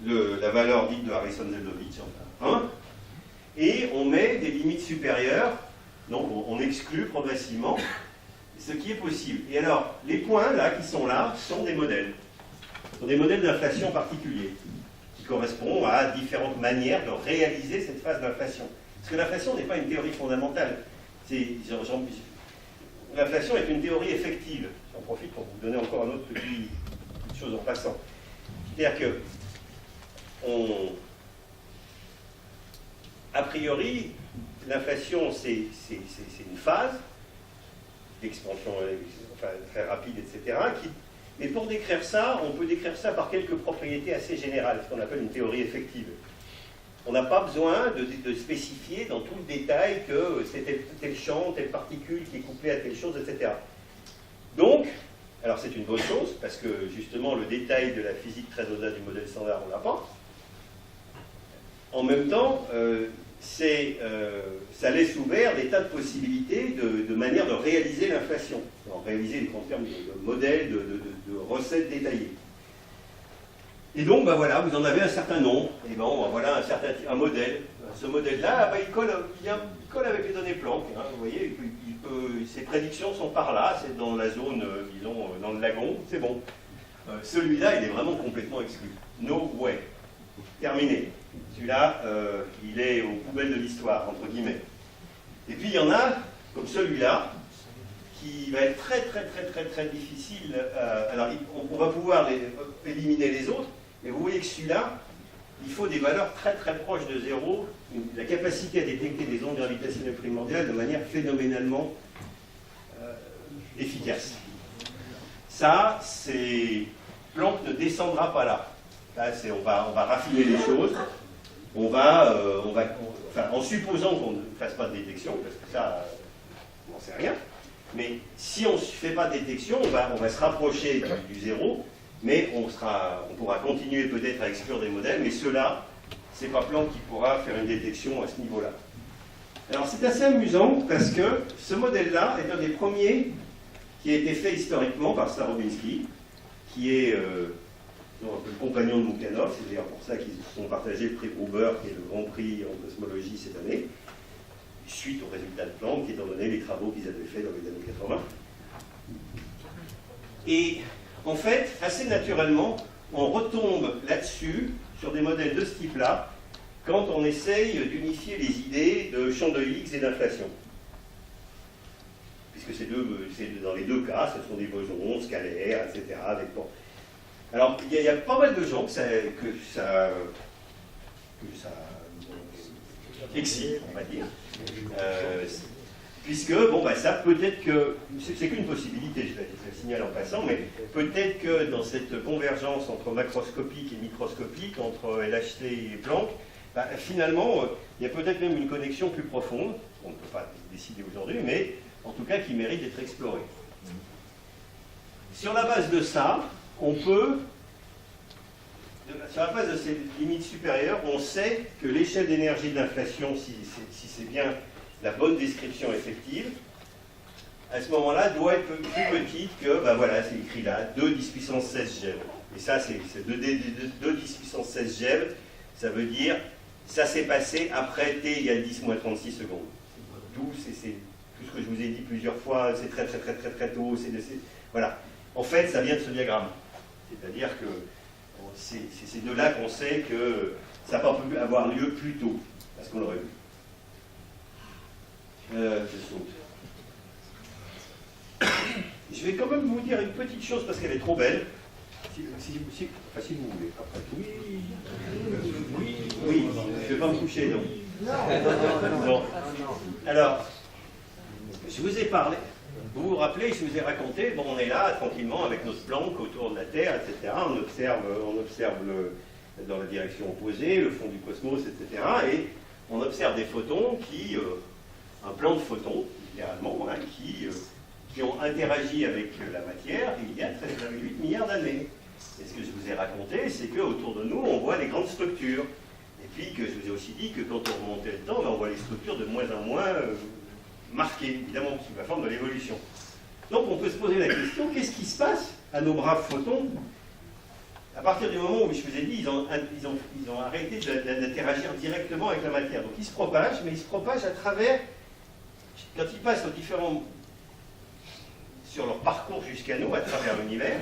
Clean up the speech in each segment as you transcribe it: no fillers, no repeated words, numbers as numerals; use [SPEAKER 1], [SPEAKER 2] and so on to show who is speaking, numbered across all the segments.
[SPEAKER 1] la valeur dite de Harrison-Zeldovich, enfin 1, et on met des limites supérieures, donc on exclut progressivement ce qui est possible. Et alors, les points là qui sont là sont des modèles. Ce sont des modèles d'inflation particuliers, qui correspondent à différentes manières de réaliser cette phase d'inflation. Parce que l'inflation n'est pas une théorie fondamentale. L'inflation est une théorie effective. J'en profite pour vous donner encore un autre petite chose en passant. C'est-à-dire que, a priori, l'inflation, c'est une phase d'expansion enfin, très rapide, etc. Mais pour décrire ça, on peut décrire ça par quelques propriétés assez générales, ce qu'on appelle une théorie effective. On n'a pas besoin de spécifier dans tout le détail que c'est tel champ, telle particule qui est couplée à telle chose, etc. Donc, alors c'est une bonne chose, parce que justement le détail de la physique très au-delà du modèle standard, on ne l'a pas. En même temps, ça laisse ouvert des tas de possibilités de manière de réaliser l'inflation, réaliser en termes de modèles, de recettes détaillées. Et donc, ben voilà, vous en avez un certain nombre. Et ben voilà un modèle. Ce modèle-là, ben, il colle avec les données Planck. Hein, vous voyez, ses prédictions sont par là, c'est dans la zone, disons, dans le lagon, c'est bon. Celui-là, il est vraiment complètement exclu. No way. Terminé. Celui-là, il est aux poubelles de l'histoire, entre guillemets. Et puis, il y en a, comme celui-là, qui va être très difficile. Alors, on va pouvoir éliminer les autres, mais vous voyez que celui-là, il faut des valeurs très proches de zéro, la capacité à détecter des ondes gravitationnelles primordiales de manière phénoménalement efficace. Ça, Planck ne descendra pas là. Là, on va raffiner les choses. Enfin, en supposant qu'on ne fasse pas de détection, parce que ça, on n'en sait rien. Mais si on ne fait pas de détection, on va se rapprocher du zéro, mais on pourra continuer peut-être à exclure des modèles, mais ceux-là, c'est pas Planck qui pourra faire une détection à ce niveau-là. Alors c'est assez amusant parce que ce modèle-là est un des premiers qui a été fait historiquement par Starobinsky, qui est un peu le compagnon de Mukhanov, c'est d'ailleurs pour ça qu'ils se sont partagés le prix Gruber, qui est le grand prix en cosmologie cette année, suite aux résultats de Planck, étant donné les travaux qu'ils avaient faits dans les années 80. Et en fait, assez naturellement, on retombe là-dessus, sur des modèles de ce type-là, quand on essaye d'unifier les idées de champ de Higgs et d'inflation. Puisque dans les deux cas, ce sont des bosons scalaires, etc. Bon. Alors, il y a pas mal de gens que ça excite, on va dire. Puisque, ça peut-être que, c'est qu'une possibilité, je le signale en passant, mais peut-être que dans cette convergence entre macroscopique et microscopique, entre LHC et Planck, finalement, il y a peut-être même une connexion plus profonde, on ne peut pas décider aujourd'hui, mais en tout cas qui mérite d'être explorée. Sur la base de ça, on peut, sur la base de ces limites supérieures, on sait que l'échelle d'énergie de l'inflation, si c'est bien la bonne description effective, à ce moment-là, doit être plus petite que, voilà, c'est écrit là, 2 10 puissance 16 GeV. Et ça, c'est 2 10 puissance 16 GeV, ça veut dire, ça s'est passé après t égale 10 moins 36 secondes. D'où, c'est tout ce que je vous ai dit plusieurs fois, c'est très tôt, voilà. En fait, ça vient de ce diagramme. C'est-à-dire que c'est de là qu'on sait que ça n'a pas pu avoir lieu plus tôt, parce qu'on l'aurait vu. Je saute. Je vais quand même vous dire une petite chose parce qu'elle est trop belle. Si vous voulez. Après. Oui. Je ne vais pas me coucher, donc. Non. Alors, je vous ai parlé. Vous vous rappelez, je vous ai raconté, on est là tranquillement avec notre Planck autour de la Terre, etc. On observe dans la direction opposée, le fond du cosmos, etc. Et on observe des photons un plan de photons, littéralement, qui ont interagi avec la matière il y a 13,8 milliards d'années. Et ce que je vous ai raconté, c'est qu'autour de nous, on voit les grandes structures. Et puis que je vous ai aussi dit que quand on remontait le temps, on voit les structures de moins en moins marquées, évidemment, sous la forme de l'évolution. Donc on peut se poser la question, qu'est-ce qui se passe à nos braves photons à partir du moment où, je vous ai dit, ils ont arrêté d'interagir directement avec la matière. Donc ils se propagent, mais ils se propagent à travers, quand ils passent sur leur parcours jusqu'à nous, à travers l'univers,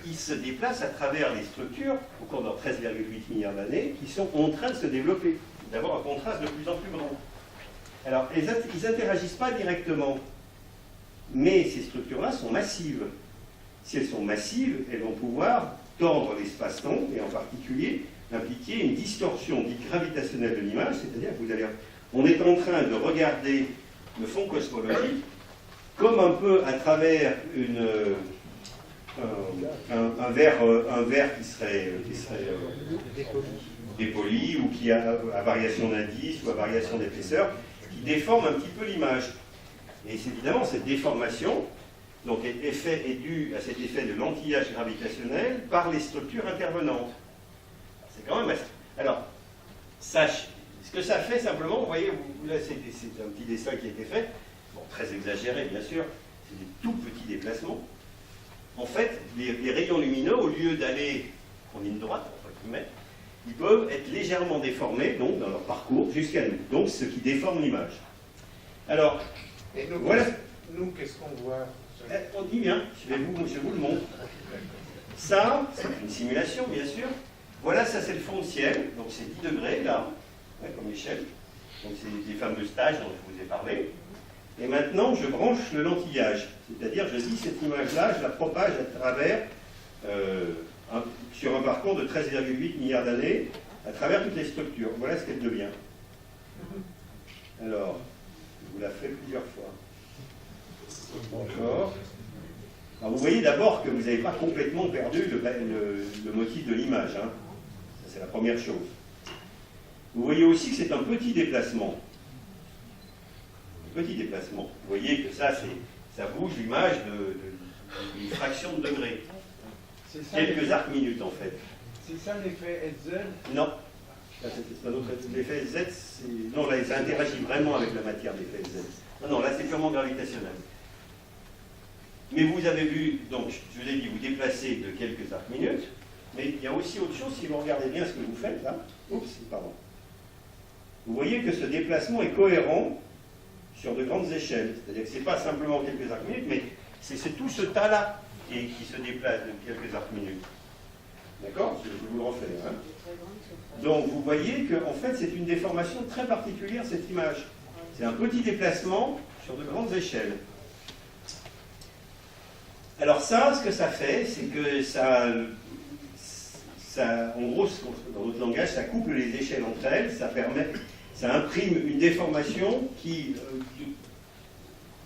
[SPEAKER 1] ils se déplacent à travers les structures, au cours de leurs 13,8 milliards d'années, qui sont en train de se développer, d'avoir un contraste de plus en plus grand. Alors, ils n'interagissent pas directement, mais ces structures-là sont massives. Si elles sont massives, elles vont pouvoir tordre l'espace-temps, et en particulier impliquer une distorsion dite gravitationnelle de l'image, c'est-à-dire que on est en train de regarder le fond cosmologique comme un peu à travers un verre qui serait dépoli ou qui a à variation d'indice ou à variation d'épaisseur, qui déforme un petit peu l'image. Et évidemment, cette déformation donc, est due à cet effet de l'anti-âge gravitationnel par les structures intervenantes. C'est quand même assez... Alors, ce que ça fait simplement, vous voyez, là c'est un petit dessin qui a été fait, bon, très exagéré bien sûr, c'est des tout petits déplacements. En fait, les rayons lumineux, au lieu d'aller en ligne droite, entre guillemets, ils peuvent être légèrement déformés, donc dans leur parcours, jusqu'à nous. Donc, ce qui déforme l'image. Alors,
[SPEAKER 2] et nous,
[SPEAKER 1] voilà.
[SPEAKER 2] Nous, qu'est-ce qu'on voit?
[SPEAKER 1] On dit bien, je vous le montre. Ça, c'est une simulation, bien sûr. Voilà, ça c'est le fond de ciel, donc c'est 10 degrés, là, comme échelle. Donc c'est les fameux stages dont je vous ai parlé. Et maintenant, je branche le lentillage. C'est-à-dire, je dis cette image-là, je la propage à travers, sur un parcours de 13,8 milliards d'années, à travers toutes les structures. Voilà ce qu'elle devient. Alors, je vous la fais plusieurs fois. Encore. Alors, vous voyez d'abord que vous n'avez pas complètement perdu le motif de l'image. Hein. Ça, c'est la première chose. Vous voyez aussi que c'est un petit déplacement. Petit déplacement. Vous voyez que ça bouge l'image d'une fraction de degré. Quelques arcs-minutes en fait.
[SPEAKER 3] C'est ça l'effet Hetzel?
[SPEAKER 1] Non. C'est un autre l'effet Hetzel. Non, là, ça interagit vraiment avec la matière, l'effet Hetzel. Non, là, c'est purement gravitationnel. Mais vous avez vu, donc, je vous ai dit, vous déplacez de quelques arcs-minutes, mais il y a aussi autre chose, si vous regardez bien ce que vous faites, là. Oups, pardon. Vous voyez que ce déplacement est cohérent sur de grandes échelles. C'est-à-dire que ce n'est pas simplement quelques arcs-minutes, mais c'est tout ce tas-là qui se déplace de quelques arcs-minutes. D'accord? Je vous le refais. Hein. Donc, vous voyez qu'en fait, c'est une déformation très particulière, cette image. C'est un petit déplacement sur de grandes échelles. Alors ça, ce que ça fait, c'est que ça, en gros, dans notre langage, ça couple les échelles entre elles, ça imprime une déformation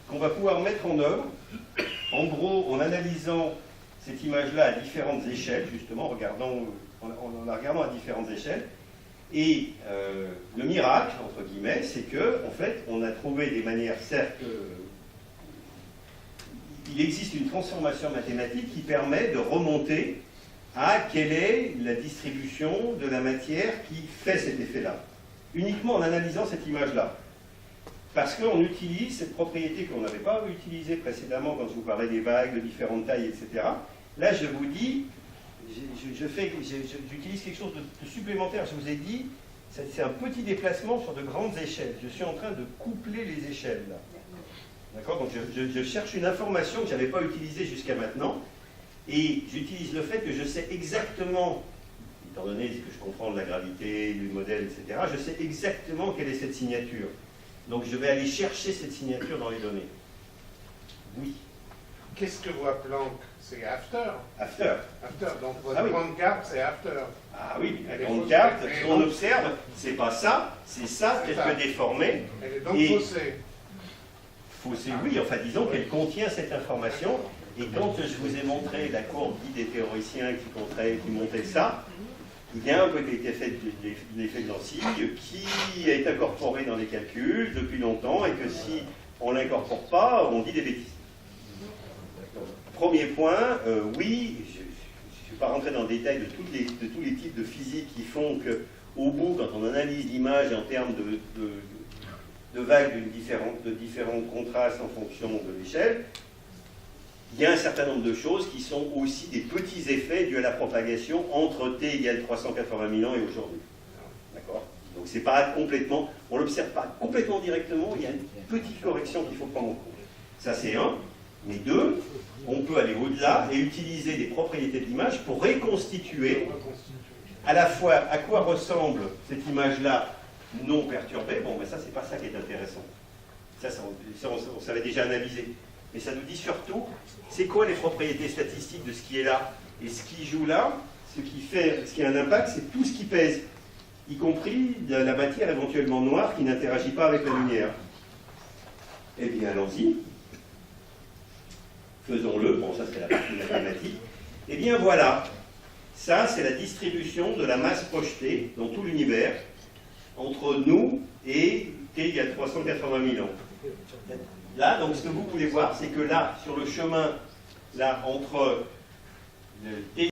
[SPEAKER 1] qu'on va pouvoir mettre en œuvre, en gros, en analysant cette image-là à différentes échelles, justement, en la regardant à différentes échelles. Et le miracle, entre guillemets, c'est que, en fait, on a trouvé des manières, certes, il existe une transformation mathématique qui permet de remonter à quelle est la distribution de la matière qui fait cet effet-là, uniquement en analysant cette image-là. Parce qu'on utilise cette propriété qu'on n'avait pas utilisée précédemment quand je vous parlais des vagues de différentes tailles, etc. Là, je vous dis, j'utilise quelque chose de supplémentaire. Je vous ai dit, c'est un petit déplacement sur de grandes échelles. Je suis en train de coupler les échelles, là. D'accord? Donc je cherche une information que je n'avais pas utilisée jusqu'à maintenant, et j'utilise le fait que je sais exactement, étant donné que je comprends de la gravité, du modèle, etc., je sais exactement quelle est cette signature. Donc je vais aller chercher cette signature dans les données. Oui.
[SPEAKER 2] Qu'est-ce que voit Planck? C'est after.
[SPEAKER 1] After.
[SPEAKER 2] After. Donc votre grande carte, c'est after.
[SPEAKER 1] Ah oui, la grande carte, ce qu'on observe, c'est pas ça, c'est ça qu'elle peut déformer.
[SPEAKER 2] Elle est donc faussée.
[SPEAKER 1] Faussée, oui, enfin disons qu'elle contient cette information. Et quand je vous ai montré la courbe dite des théoriciens qui montrait ça, il y a un petit effet de l'effet de Nancy qui est incorporé dans les calculs depuis longtemps et que si on ne l'incorpore pas, on dit des bêtises. Premier point, oui, je ne suis pas rentré dans le détail de tous les types de physique qui font qu'au bout, quand on analyse l'image en termes de vagues de différents contrastes en fonction de l'échelle, il y a un certain nombre de choses qui sont aussi des petits effets dus à la propagation entre t égale 380 000 ans et aujourd'hui. D'accord? Donc c'est pas complètement, on ne l'observe pas complètement directement, il y a une petite correction qu'il faut prendre en compte. Ça c'est un, mais deux, on peut aller au-delà et utiliser des propriétés de l'image pour reconstituer à la fois à quoi ressemble cette image-là non perturbée. Bon, ben ça c'est pas ça qui est intéressant. Ça on savait déjà analyser. Mais ça nous dit surtout, c'est quoi les propriétés statistiques de ce qui est là? Et ce qui joue là, ce qui a un impact, c'est tout ce qui pèse, y compris de la matière éventuellement noire qui n'interagit pas avec la lumière. Eh bien, allons-y. Faisons-le. Bon, ça c'est la partie mathématique. Eh bien, voilà. Ça, c'est la distribution de la masse projetée dans tout l'univers entre nous et t égale 380 000 ans. Là, donc, ce que vous pouvez voir, c'est que là, sur le chemin, là, entre le t